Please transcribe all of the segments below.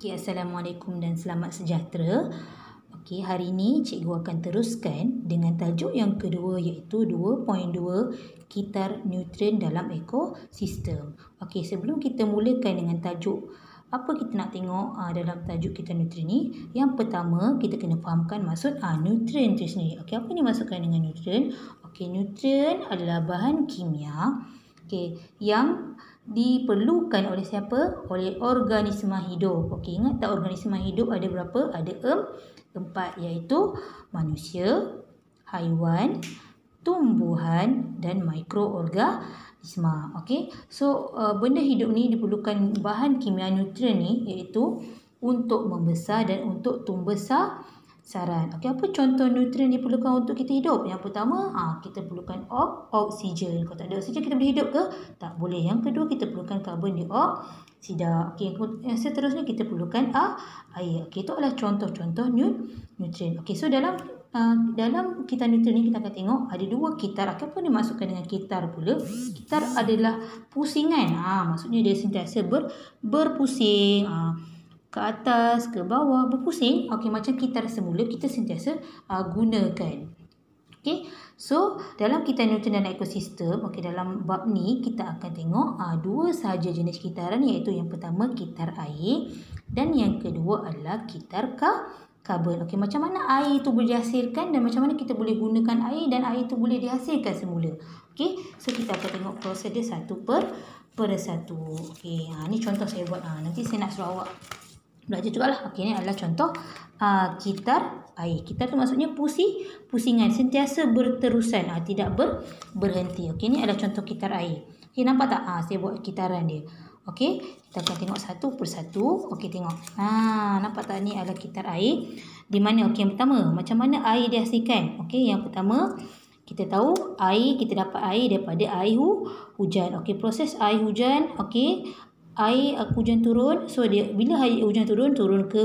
Okey, Assalamualaikum dan selamat sejahtera. Okey, hari ini cikgu akan teruskan dengan tajuk yang kedua iaitu 2.2 kitar nutrien dalam ekosistem. Okey, sebelum kita mulakan dengan tajuk apa kita nak tengok dalam tajuk kitar nutrien ni, yang pertama kita kena fahamkan maksud nutrien itu sendiri. Okey, apa ni maksudkan dengan nutrien? Okey, nutrien adalah bahan kimia yang diperlukan oleh siapa? Oleh organisma hidup. Okey, ingat tak organisma hidup ada berapa? Ada 4 iaitu manusia, haiwan, tumbuhan dan mikroorganisma. Okey. So benda hidup ni diperlukan bahan kimia nutrien ni iaitu untuk membesar dan untuk tumbuh saran. Okey, apa contoh nutrien diperlukan untuk kita hidup? Yang pertama, kita perlukan oksigen. Kalau tak ada oksigen kita boleh hidup ke? Tak boleh. Yang kedua, kita perlukan karbon dioksida. Okey, yang seterusnya kita perlukan air. Okey, itu adalah contoh-contoh nutrien. Okey, so dalam kitar nutrien ni kita akan tengok ada 2 kitar. Apa yang dimaksudkan dengan kitar pula? Kitar adalah pusingan. Maksudnya dia sentiasa berpusing. Ke atas, ke bawah, berpusing. Okey, macam kitar semula kita sentiasa gunakan. Okey, so dalam kitar nutrien dalam ekosistem, okey, dalam bab ni kita akan tengok 2 sahaja jenis kitaran, iaitu yang pertama kitar air dan yang kedua adalah kitar karbon. Okey, macam mana air itu boleh dihasilkan dan macam mana kita boleh gunakan air dan air itu boleh dihasilkan semula. Okey, so kita akan tengok proses dia satu per satu. Okey, ni contoh saya buat. Nanti saya nak suruh awak belajar jugalah. Okey, ni adalah contoh kitar air. Kitar tu maksudnya pusingan, sentiasa berterusan, tidak berhenti. Okey, ni adalah contoh kitar air. Okey, nampak tak? Saya buat kitaran dia. Okey, kita akan tengok satu persatu. Okey, tengok. Nampak tak, ni adalah kitar air. Di mana? Okey, yang pertama, macam mana air dihasilkan? Okey, yang pertama kita tahu air, kita dapat air daripada air hujan. Okey, proses air hujan. Okey, air hujan turun. So dia bila air hujan turun ke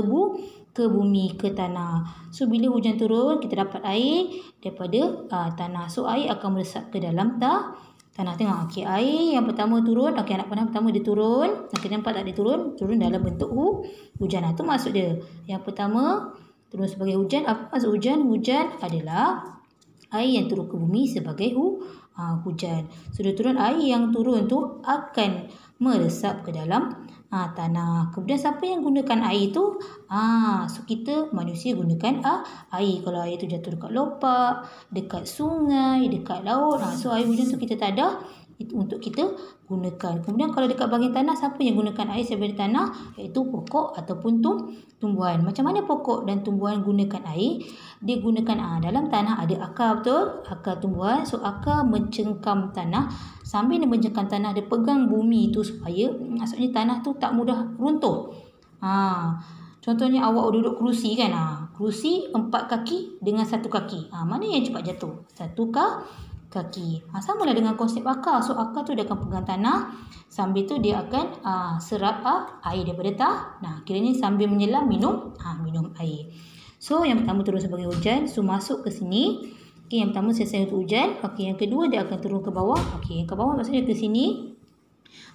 bumi, ke tanah. So bila hujan turun kita dapat air daripada tanah. So air akan meresap ke dalam tanah. Tengok. Okey, air yang pertama turun. Okey, anak panah pertama dia turun. Okey, nampak tak dia turun dalam bentuk hujan. Itu maksud dia. Yang pertama turun sebagai hujan. Apa maksud hujan? Hujan adalah air yang turun ke bumi sebagai hujan. So dia turun, air yang turun tu akan meresap ke dalam tanah. Kemudian siapa yang gunakan air tu? So kita manusia gunakan air. Kalau air tu jatuh dekat lopak, dekat sungai, dekat laut, so air hujan tu kita tak ada untuk kita gunakan. Kemudian kalau dekat bahagian tanah, siapa yang gunakan air daripada tanah? Iaitu pokok ataupun tumbuhan. Macam mana pokok dan tumbuhan gunakan air? Dia gunakan dalam tanah ada akar, betul? Akar tumbuhan. So akar mencengkam tanah. Sambil dia mencengkam tanah, dia pegang bumi itu supaya maksudnya tanah tu tak mudah runtuh. Contohnya awak duduk kerusi kan? Kerusi 4 kaki dengan 1 kaki. Mana yang cepat jatuh? 1 kaki. Samalah dengan konsep akar. So akar tu dia akan pegang tanah, sambil tu dia akan serap air daripada tanah. Kiranya sambil menyelam minum air. So yang pertama turun sebagai hujan. So masuk ke sini. Okey, yang pertama selesai untuk hujan. Okey, yang kedua dia akan turun ke bawah. Okey, yang ke bawah maksudnya ke sini.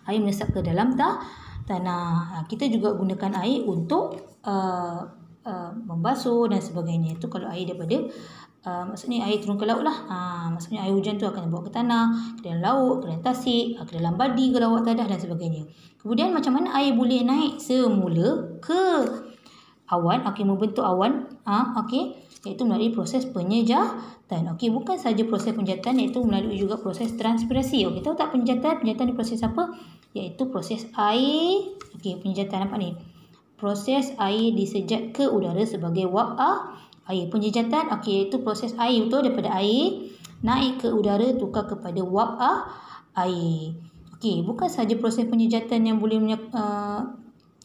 Air meresap ke dalam tanah. Kita juga gunakan air untuk membasuh dan sebagainya. Itu kalau air daripada maksudnya air turun ke laut lah. Maksudnya air hujan tu akan dibawa ke tanah, ke dalam laut, ke dalam tasik, ke dalam badi kalau awak tadah dan sebagainya. Kemudian macam mana air boleh naik semula ke awan? Okey, membentuk awan. Okey, iaitu melalui proses penyejatan. Okey, bukan saja proses penyejatan, iaitu melalui juga proses transpirasi. Okey, tahu tak penyejatan? Penyejatan ni proses apa? Iaitu proses air. Okey, penyejatan apa ni? Proses air disejat ke udara sebagai wap air. Penyejatan, okey, iaitu proses air, betul, daripada air naik ke udara tukar kepada wap air. Okey, bukan saja proses penyejatan yang boleh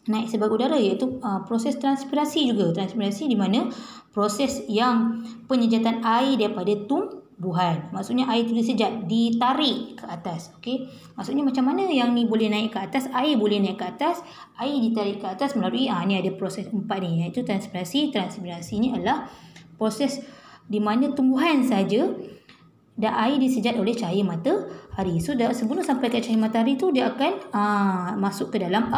naik sebagai udara, iaitu proses transpirasi juga. Transpirasi di mana proses yang penyejatan air daripada tumbuhan. Maksudnya air itu disejat, ditarik ke atas. Okey, maksudnya macam mana yang ni boleh naik ke atas? Air boleh naik ke atas, air ditarik ke atas melalui ni ada proses 4 ni, iaitu transpirasi. Transpirasi ni adalah proses di mana tumbuhan saja dan air disejat oleh cahaya matahari. So sebelum sampai ke cahaya matahari tu dia akan masuk ke dalam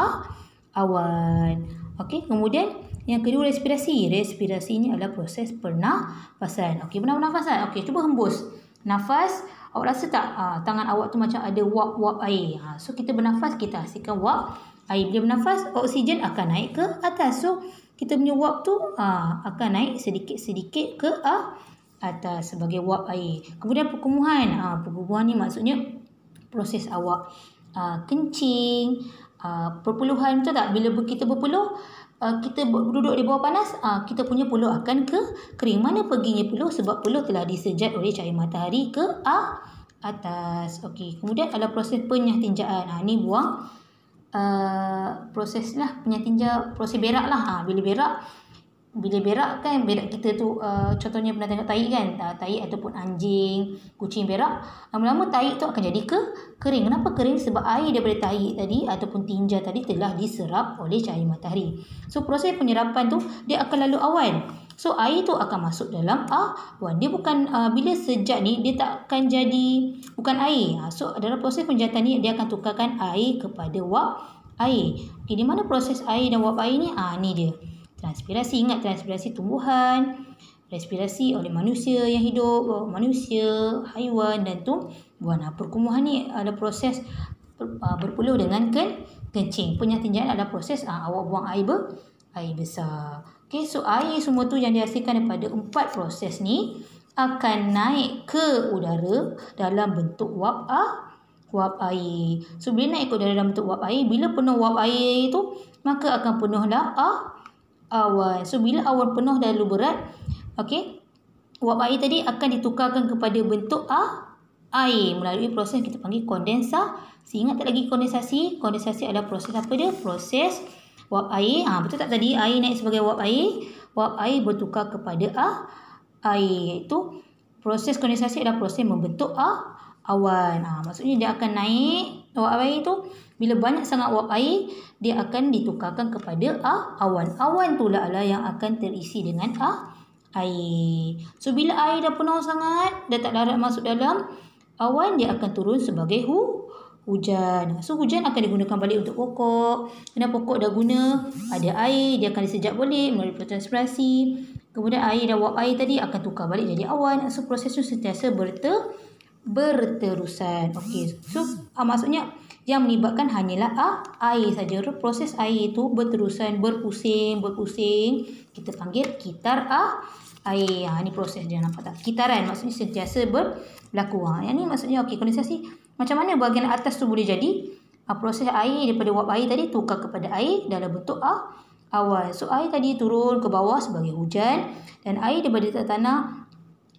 awan. Okey, kemudian yang kedua respirasi. Respirasi ini adalah proses pernafasan. Okey, pernafasan. Okey, cuba hembus nafas. Awak rasa tak tangan awak tu macam ada wap-wap air. So kita bernafas, kita hasilkan wap air. Bila bernafas, oksigen akan naik ke atas. So kita punya wap tu akan naik sedikit-sedikit ke atas sebagai wap air. Kemudian perkumuhan. Perkumuhan ni maksudnya proses awak kencing, perpeluhan, betul tak? Bila kita berpeluh, kita duduk di bawah panas, kita punya peluh akan kering. Mana perginya peluh? Sebab peluh telah disejat oleh cahaya matahari ke atas. Okey, kemudian adalah proses penyatinjaan. Ni buang proses lah penyatinja, proses berak lah. Bila berak kan, berak kita tu contohnya pernah tengok tahi kan, tahi ataupun anjing, kucing berak, lama-lama tahi tu akan jadi kering. Kenapa kering? Sebab air daripada tahi tadi ataupun tinja tadi telah diserap oleh cahaya matahari. So proses penyerapan tu dia akan lalu awan. So air tu akan masuk dalam awan. Dia bukan bila sejat ni dia tak akan jadi bukan air. So dalam proses penjatan ni dia akan tukarkan air kepada wap air. Okay, di mana proses air dan wap air ni? Ni dia. Transpirasi, ingat transpirasi tumbuhan, respirasi oleh manusia yang hidup, manusia, haiwan dan tumbuhan. Perkumuhan ni ada proses berpeluh dengan kencing. Penyatinjaan adalah proses awak buang air besar. Okay, so air semua tu yang dihasilkan daripada 4 proses ni akan naik ke udara dalam bentuk wap air. So bila naik ke udara dalam bentuk wap air, bila penuh wap air tu, maka akan penuhlah awan. So bila awan penuh dan lalu berat, okey, wap air tadi akan ditukarkan kepada bentuk air melalui proses yang kita panggil kondensasi. Ingat tak lagi kondensasi? Kondensasi adalah proses apa dia? Proses wap air. Betul tak tadi air naik sebagai wap air? Wap air bertukar kepada air. Iaitu proses kondensasi adalah proses membentuk awan. Maksudnya dia akan naik wap air tu. Bila banyak sangat wap air, dia akan ditukarkan kepada awan. Awan tu lah yang akan terisi dengan air. So bila air dah penuh sangat, dah tak darat masuk dalam awan, dia akan turun sebagai hujan. So hujan akan digunakan balik untuk pokok. Kerana pokok dah guna, ada air, dia akan disejak balik melalui transpirasi. Kemudian air dan wap air tadi akan tukar balik jadi awan. So proses tu sentiasa berterusan. Okey. So maksudnya yang melibatkan hanyalah air saja. Proses air itu berterusan, berpusing. Kita panggil kitar air. Ini proses dia, nampak tak? Kitaran maksudnya sentiasa berlaku. Yang ni maksudnya okey, kondensasi. Macam mana bahagian atas tu boleh jadi? Proses air daripada wap air tadi tukar kepada air dalam bentuk awan. So air tadi turun ke bawah sebagai hujan dan air daripada tanah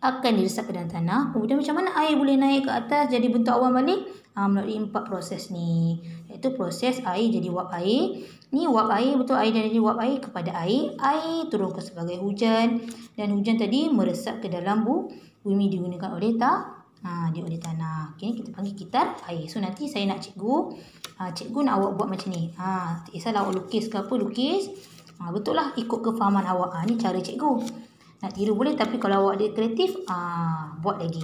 akan diresap ke dalam tanah. Kemudian macam mana air boleh naik ke atas jadi bentuk awan balik? Melalui 4 proses ni. Iaitu proses air jadi wap air. Ni wap air, betul, air dari wap air kepada air. Air turun ke sebagai hujan. Dan hujan tadi meresap ke dalam bumi digunakan oleh oleh tanah. Okay, kita panggil kitar air. So nanti saya nak cikgu nak awak buat macam ni. Tak kisahlah awak lukis ke apa, lukis. Betul lah ikut kefahaman awak. Ni cara cikgu. Nak tiru boleh, tapi kalau awak ada kreatif, buat lagi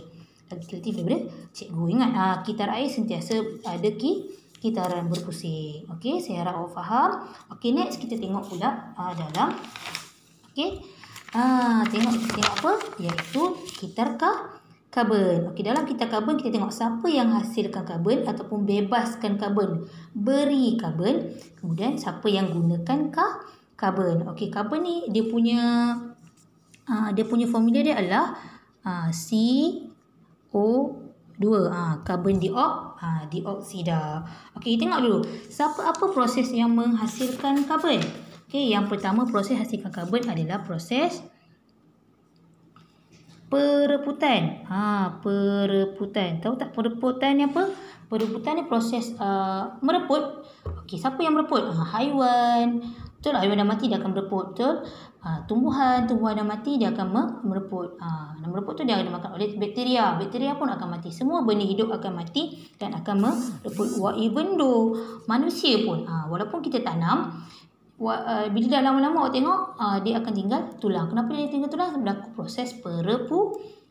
kreatif daripada cikgu. Ingat, kitar air sentiasa ada kitaran berpusing. Okey, saya harap awak faham. Okey, next kita tengok pula dalam okey. Tengok apa? Iaitu kitar karbon. Okey, dalam kitar karbon kita tengok siapa yang hasilkan karbon ataupun bebaskan karbon, beri karbon, kemudian siapa yang gunakan karbon. Okey, karbon ni dia punya formula dia adalah CO2, karbon dioksida. Okey, tengok dulu. Apa proses yang menghasilkan karbon? Okey, yang pertama proses hasilkan karbon adalah proses perebutan. Perebutan. Tahu tak perebutan ni apa? Perebutan ni proses merebut. Okey, siapa yang merebut? Haiwan. Betul, haiwan dah mati dia akan merebut. Betul. Tumbuhan dah mati dia akan merebut. Merebut tu dia akan dimakan oleh bakteria. Bakteria pun akan mati. Semua benda hidup akan mati dan akan merebut. Even though manusia pun, walaupun kita tanam, bila dah lama-lama awak tengok, dia akan tinggal tulang. Kenapa dia tinggal tulang? Berlaku proses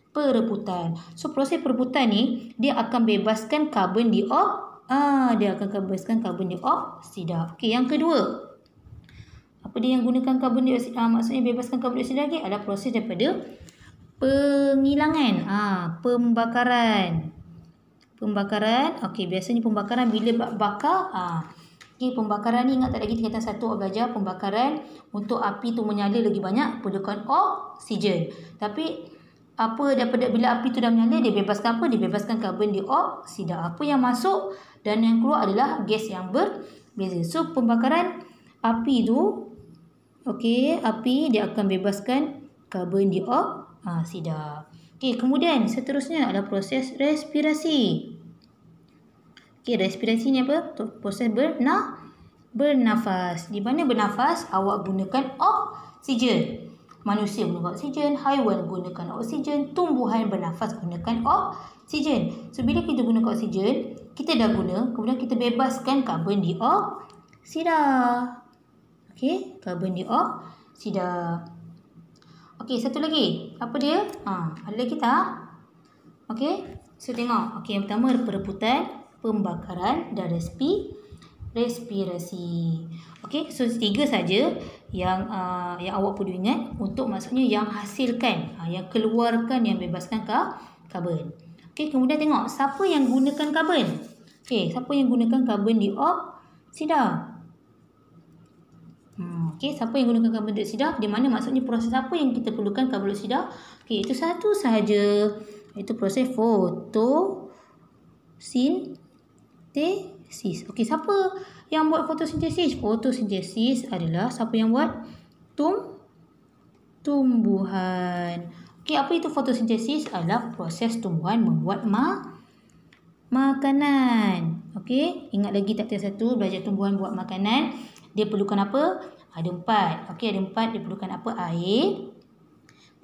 perebutan. So proses perebutan ni dia akan bebaskan karbon dioksida. Okey, yang kedua. Apa dia yang gunakan karbon dioksida? Maksudnya bebaskan karbon dioksida lagi adalah proses daripada pengilangan. Pembakaran. Pembakaran. Okey, biasanya pembakaran bila bakar. Okey, pembakaran ni ingat tak lagi tingkatan 1 awak belajar pembakaran untuk api tu menyala lagi banyak perlukan oksigen. Tapi apa daripada bila api tu dah menyala dia bebaskan apa? Dia bebaskan karbon dioksida. Apa yang masuk dan yang keluar adalah gas yang berbeza. So pembakaran api tu okey, api dia akan bebaskan karbon dioksida. Okey, kemudian seterusnya adalah proses respirasi. Okey, respirasi ni apa? Proses bernafas. Di mana bernafas awak gunakan oksigen. Manusia gunakan oksigen, haiwan gunakan oksigen, tumbuhan bernafas gunakan oksigen. So bila kita guna oksigen, kita dah guna, kemudian kita bebaskan karbon dioksida. Okey, karbon dioksida. Okey, satu lagi. Apa dia? Ada lagi tak? Okey, so tengok. Okey, yang pertama perebutan, pembakaran dan respirasi. Okey, so 3 saja yang awak perlu ingat untuk maksudnya yang hasilkan, yang keluarkan, yang bebaskan karbon. Okey, kemudian tengok siapa yang gunakan karbon? Okey, siapa yang gunakan karbon dioksida? Okey, siapa yang gunakan karbon dioksida? Di mana maksudnya proses apa yang kita perlukan karbon dioksida? Okey, itu satu sahaja. Itu proses fotosintesis. Okey, siapa yang buat fotosintesis? Fotosintesis adalah siapa yang buat? Tumbuhan. Okey, apa itu fotosintesis? Adalah proses tumbuhan membuat makanan. Okey, ingat lagi taktik 1 belajar tumbuhan buat makanan. Dia perlukan apa? Ada 4. Okey, ada 4. Dia perlukan apa? Air,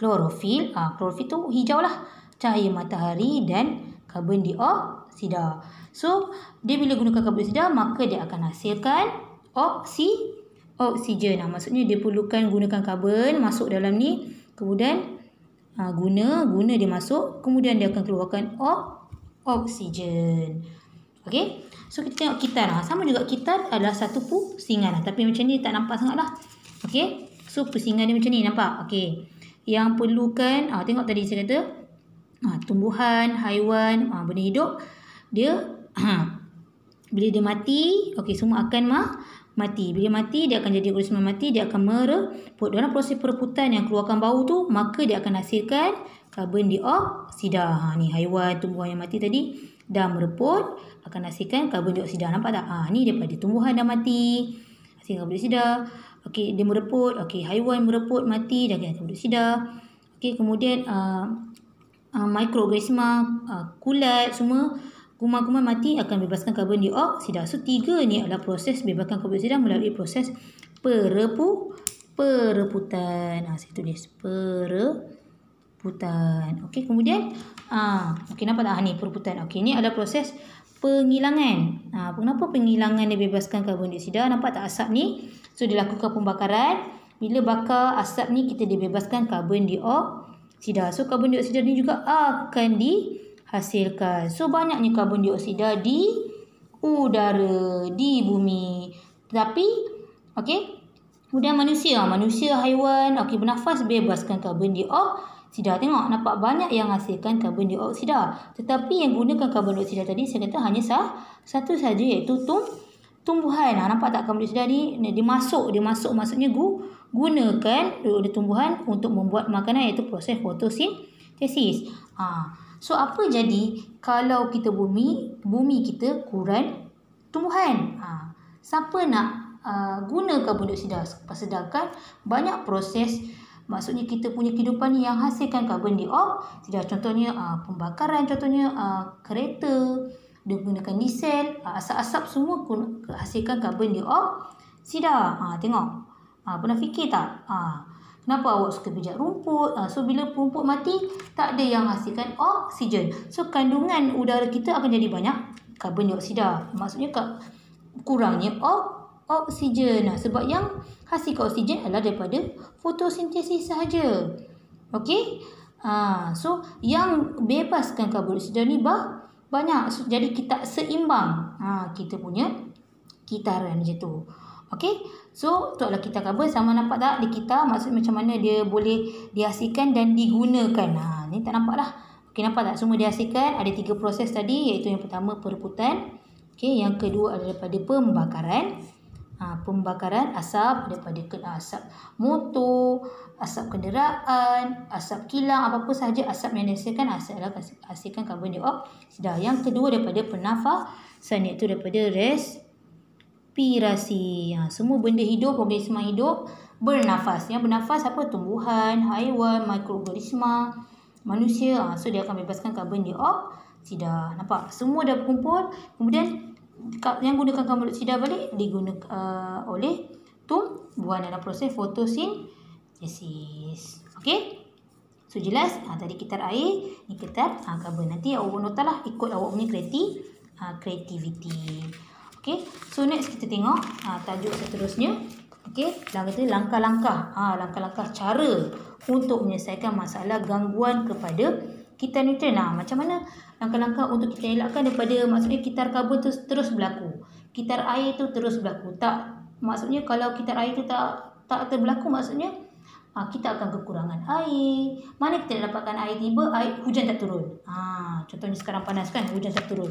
klorofil. Klorofil tu hijau lah. Cahaya matahari dan karbon dioksida. So, dia bila gunakan karbon dioksida, maka dia akan hasilkan oksigen. Maksudnya dia perlukan gunakan karbon masuk dalam ni. Kemudian guna dia masuk. Kemudian dia akan keluarkan oksigen. Okey. So kita tengok kitar. Sama juga kitar adalah satu pusingan. Tapi macam ni tak nampak sangat lah. Okey. So pusingan dia macam ni nampak. Okey. Yang perlukan. Tengok tadi saya kata. Tumbuhan, haiwan, benda hidup. Dia. Bila dia mati. Okey, semua akan mati. Bila mati dia akan jadi organisma mati. Dia akan mereput. Dalam proses pereputan yang keluarkan bau tu. Maka dia akan hasilkan karbon dioksida. Ni haiwan, tumbuhan yang mati tadi. Dah mereput. Akan hasilkan karbon dioksida. Nampak tak? Ni daripada tumbuhan dah mati. Hasilkan karbon dioksida. Okey, dia mereput. Okey, haiwan mereput, mati. Dah hasilkan karbon dioksida. Okey, kemudian mikroorganisma, kulat, semua kuman-kuman mati akan bebaskan karbon dioksida. So 3 ni adalah proses bebaskan karbon dioksida melalui proses pereputan. Saya tulis pereputan. Okey, kemudian okey, nampak tak? Ni pereputan. Okey, ni adalah proses pengilangan. Kenapa pengilangan dia bebaskan karbon dioksida? Nampak tak asap ni? So dilakukan pembakaran. Bila bakar asap ni kita dibebaskan karbon dioksida. So karbon dioksida ni juga akan dihasilkan. So banyaknya karbon dioksida di udara, di bumi. Tapi okey, kemudian manusia, haiwan okey bernafas bebaskan karbon dioksida. Tengok nampak banyak yang hasilkan karbon dioksida. Tetapi yang gunakan karbon dioksida tadi saya kata hanya satu saja, iaitu tumbuhan. Nampak tak karbon dioksida ni dia masuk maksudnya gunakan oleh tumbuhan untuk membuat makanan, iaitu proses fotosintesis. So apa jadi kalau kita bumi kita kurang tumbuhan? Siapa nak guna karbon dioksida? Sedangkan banyak proses, maksudnya kita punya kehidupan ni yang hasilkan karbon dioksida. Contohnya pembakaran, contohnya kereta dia gunakan diesel, asap-asap semua hasilkan karbon dioksida. Tengok. Pernah fikir tak? Kenapa awak suka pijak rumput? So bila rumput mati, tak ada yang hasilkan oksigen. So kandungan udara kita akan jadi banyak karbon dioksida. Maksudnya kurangnya oksigen. Sebab yang hasilkan oksigen adalah daripada fotosintesis sahaja. Okey? So yang bebaskan karbon dioksida ni banyak. So, jadi kita seimbang. Kita punya kitaran macam tu. Okey, so tu adalah kitar karbon. Sama nampak tak di kitar, maksudnya macam mana dia boleh dihasilkan dan digunakan. Ni tak nampak dah. Okey, nampak tak? Semua dihasilkan. Ada 3 proses tadi, iaitu yang pertama pereputan. Okey, yang kedua adalah daripada pembakaran. Pembakaran asap daripada asap motor, asap kenderaan, asap kilang, apa-apa sahaja asap yang dihasilkan adalah hasilkan karbon dioksida. Yang kedua daripada pernafasan, iaitu daripada respirasi. Semua benda hidup, organisma hidup bernafas. Yang bernafas apa? Tumbuhan, haiwan, mikroorganisma, manusia. So dia akan bebaskan karbon dioksida. Nampak? Semua dah berkumpul. Kemudian yang gunakan karbon dioksida balik digunakan oleh tumbuhan dalam proses fotosintesis. Okey? So jelas? Tadi kitar air, ni kitar karbon. Nanti awak nota lah ikut awak punya kreativiti. Okey? So next kita tengok tajuk seterusnya. Okey, langkah-langkah. Langkah-langkah cara untuk menyelesaikan masalah gangguan kepada kitar neutron. Macam mana langkah-langkah untuk kita elakkan daripada, maksudnya kitar karbon tu terus berlaku, kitar air tu terus berlaku. Tak, maksudnya kalau kitar air tu tak terberlaku, maksudnya kita akan kekurangan air. Mana kita nak dapatkan air? Tiba hujan tak turun. Contohnya sekarang panas kan, hujan tak turun.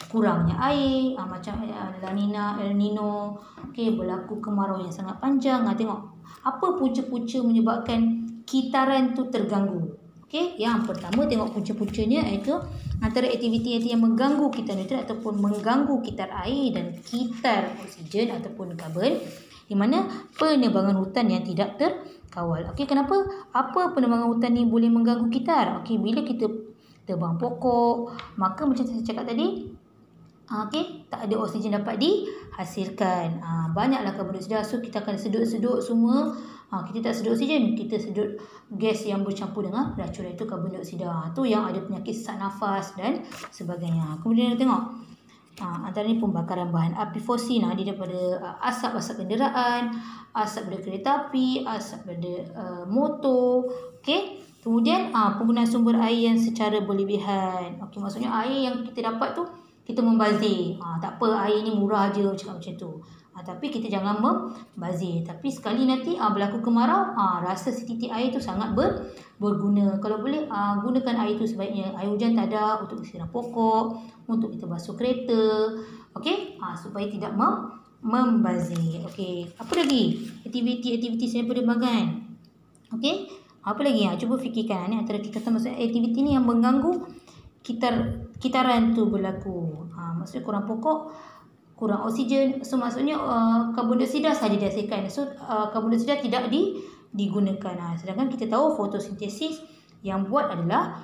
Kurangnya air, macam La Nina, El Nino. Okey, berlaku kemarau yang sangat panjang. Tengok apa punca-punca menyebabkan kitaran tu terganggu. Okey, yang pertama tengok punca-puncanya, iaitu antara aktiviti yang mengganggu kitar neutron ataupun mengganggu kitar air dan kitar oksigen ataupun karbon, di mana penebangan hutan yang tidak terkawal. Okey, kenapa? Apa penebangan hutan ni boleh mengganggu kitar? Okey, bila kita tebang pokok, maka macam saya cakap tadi, okey, tak ada oksigen dapat dihasilkan. Banyaklah karbon dioksida, so kita akan sedut-sedut semua. Kita tak sedut oksigen, kita sedut gas yang bercampur dengan racun, iaitu karbon dioksida. Tu yang ada penyakit sesak nafas dan sebagainya. Kemudian kita tengok antaranya pembakaran bahan api fosil. Dia daripada asap-asap kenderaan, asap dari kereta api, asap dari motor. Okey. Kemudian penggunaan sumber air yang secara berlebihan. Okey, maksudnya air yang kita dapat tu kita membazir. Tak apa, air ni murah je, cakap macam tu. Tapi kita jangan membazir. Tapi sekali nanti berlaku kemarau, rasa titik air tu sangat berguna. Kalau boleh, gunakan air tu sebaiknya. Air hujan tak ada, untuk siram pokok, untuk kita basuh kereta. Okey, supaya tidak membazir. Okey, apa lagi aktiviti-aktiviti selain penerbangan? Okey, apa lagi? Cuba fikirkan. Ni antara kita maksud aktiviti ni yang mengganggu kitaran tu berlaku. Maksudnya kurang pokok, kurang oksigen. So maksudnya karbon dioksida sahaja dihasilkan. So karbon dioksida tidak digunakan. Sedangkan kita tahu fotosintesis yang buat adalah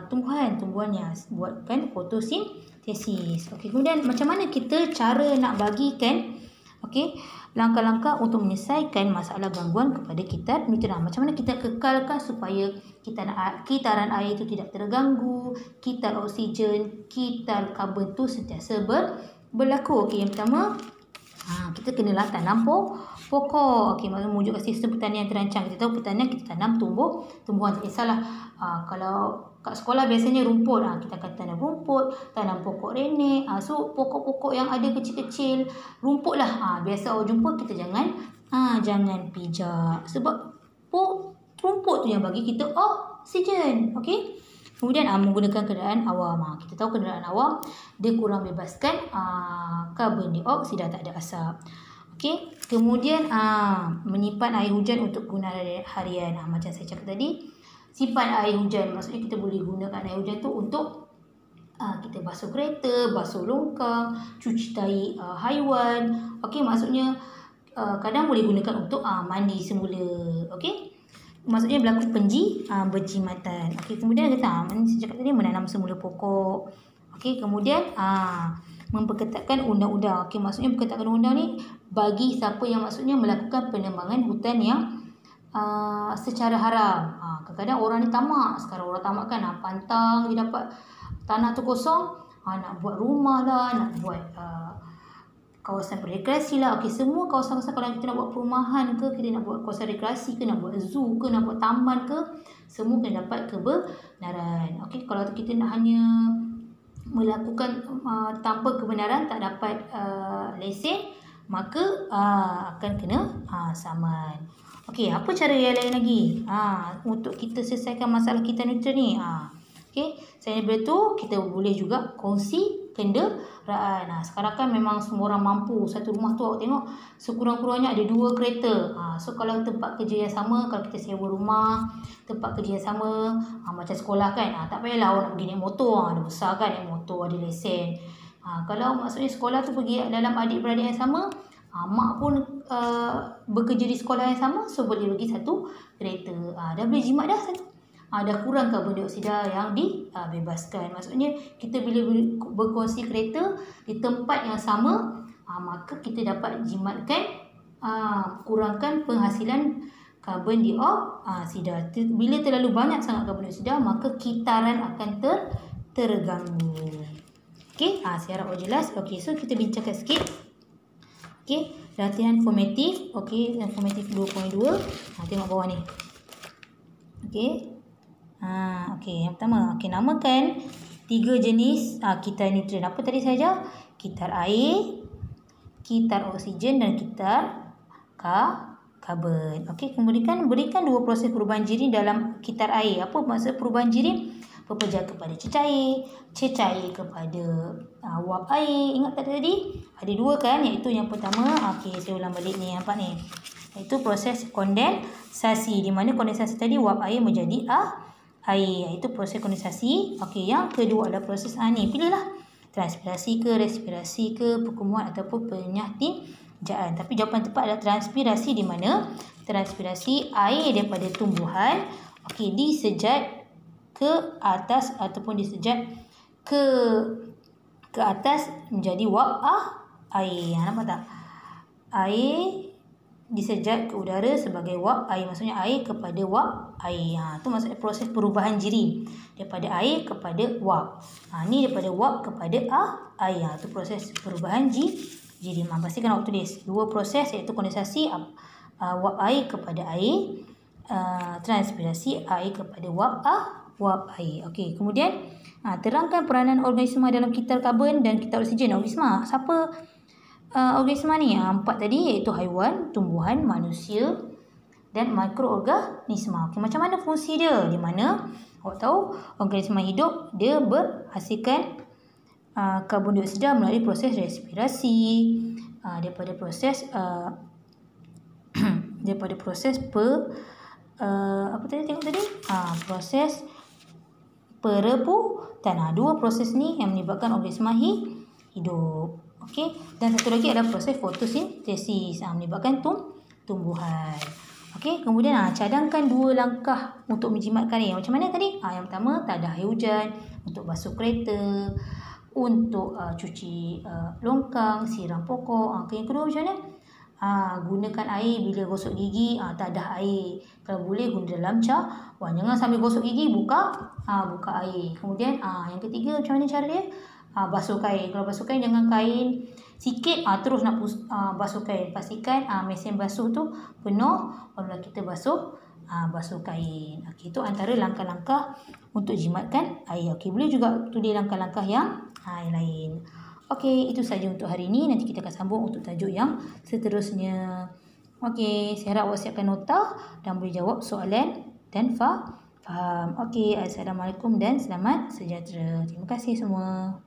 tumbuhan yang buatkan fotosintesis. Okey, kemudian macam mana kita cara nak bagikan langkah-langkah untuk menyelesaikan masalah gangguan kepada kitar neutron. Macam mana kita kekalkan supaya kitaran air itu tidak terganggu, kitar oksigen, kitar karbon tu sentiasa berlaku. Okey, yang pertama kita kenalah tanam pokok. Okey, maksudnya mewujudkan sistem pertanian terancang. Kita tahu pertanian kita tanam tumbuhan, tak kisahlah. Kalau kat sekolah biasanya rumput, kita akan tanam rumput, tanam pokok renek. So pokok-pokok yang ada kecil-kecil, rumput lah. Biasa awak jumpa, kita jangan pijak, sebab rumput tu yang bagi kita oksigen. Okey. Kemudian menggunakan kenderaan awam. Kita tahu kenderaan awam dia kurang bebaskan karbon dioksida, tak ada asap. Okey. Kemudian menyimpan air hujan untuk kegunaan harian. Macam saya cakap tadi, simpan air hujan, maksudnya kita boleh gunakan air hujan tu untuk kita basuh kereta, basuh longkang, cuci tahi haiwan. Okey, maksudnya kadang boleh gunakan untuk mandi semula. Okey. Maksudnya berlaku penjimatan. Okey, kemudian kita saya cakap tadi menanam semula pokok. Okey, kemudian memperketatkan undang-undang. Okey, maksudnya memperketatkan undang ni bagi siapa yang maksudnya melakukan penebangan hutan yang secara haram. Kadang-kadang orang ni tamak. Sekarang orang tamak kan, pantang dia dapat tanah tu kosong, nak buat rumah lah, nak buat kawasan rekreasi lah. Okey, semua kawasan-kawasan, kalau kita nak buat perumahan ke, kita nak buat kawasan rekreasi ke, nak buat zoo ke, nak buat taman ke, semua kena dapat kebenaran. Okey, kalau kita nak hanya melakukan tanpa kebenaran, tak dapat lesen, maka akan kena saman. Okey, apa cara yang lain lagi untuk kita selesaikan masalah kitar neutron ni? Okey, selain daripada tu kita boleh juga kongsi kenderaan. Sekarang kan memang semua orang mampu. Satu rumah tu awak tengok sekurang-kurangnya ada 2 kereta. So kalau tempat kerja yang sama, kalau kita sewa rumah, tempat kerja yang sama, macam sekolah kan, tak payahlah awak nak pergi naik motor. Ada besar kan naik motor, ada lesen. Kalau maksudnya sekolah tu pergi dalam adik-beradik yang sama, mak pun bekerja di sekolah yang sama, so boleh bagi satu kereta. Dah boleh jimat dah satu. Dah kurang karbon dioksida yang dibebaskan. Maksudnya kita bila berkongsi kereta di tempat yang sama, maka kita dapat jimatkan kurangkan penghasilan karbon dioksida. Bila terlalu banyak sangat karbon dioksida, maka kitaran akan terganggu. Okey, saya harap jelas. Okey, so kita bincangkan sikit. Okey, latihan formatif. Okey, formatif 2.2. Tengok bawah ni. Okey. Okey, yang pertama, namakan 3 jenis kitar neutron. Apa tadi saja? Kitar air, kitar oksigen dan kitar karbon. Okey, kemudian berikan 2 proses perubahan jirim dalam kitar air. Apa maksud perubahan jirim? Pepejar kepada cecair kepada wap air. Ingat tak tadi? Ada 2 kan? Iaitu yang pertama, okey, saya ulang balik ni, nampak ni. Iaitu proses kondensasi, di mana kondensasi tadi wap air menjadi air. Itu proses kondensasi. Okey, yang kedua adalah proses ni. Pilihlah transpirasi ke, respirasi ke, perkumuan ataupun penyahtinjaan. Tapi jawapan tepat adalah transpirasi, di mana transpirasi air daripada tumbuhan disejat ke atas ataupun disejat ke atas menjadi wap air. Nampak tak? Air disejat ke udara sebagai wap air. Maksudnya air kepada wap air. Itu maksudnya proses perubahan jirim daripada air kepada wap. Ni daripada wap kepada air. Itu proses perubahan jirim. Pastikan awak tulis 2 proses, iaitu kondensasi wap air kepada air, transpirasi air kepada wap air. Okey, kemudian terangkan peranan organisma dalam kitar karbon dan kitar oksigen. Organisma, siapa organisma ni? 4 tadi, iaitu haiwan, tumbuhan, manusia dan mikroorganisma. Okey, macam mana fungsi dia? Di mana awak tahu organisma hidup dia berhasilkan karbon dioksida melalui proses respirasi, daripada proses apa tadi tengok tadi? Proses perebutan. 2 proses ni yang menyebabkan organisma hidup. Okey, dan satu lagi adalah proses fotosintesis, menyebabkan tumbuhan. Okey, kemudian cadangkan 2 langkah untuk menjimatkan ni. Macam mana tadi? Yang pertama, tak ada air hujan, untuk basuh kereta, untuk cuci longkang, siram pokok. Yang kedua macam mana? Gunakan air bila gosok gigi, tak ada air. Kalau boleh guna dalam cawan. Jangan sambil gosok gigi buka air. Kemudian yang ketiga, macam mana cara dia? Basuh kain. Kalau basuh kain jangan kain sikit terus nak basuh kain. Pastikan mesin basuh tu penuh barulah kita basuh kain. Okey, itu antara langkah-langkah untuk jimatkan air. Okey, boleh juga tulis langkah-langkah yang lain. Okey, itu saja untuk hari ini. Nanti kita akan sambung untuk tajuk yang seterusnya. Okey, saya harap awak siapkan nota dan boleh jawab soalan dan faham. Okey, assalamualaikum dan selamat sejahtera. Terima kasih semua.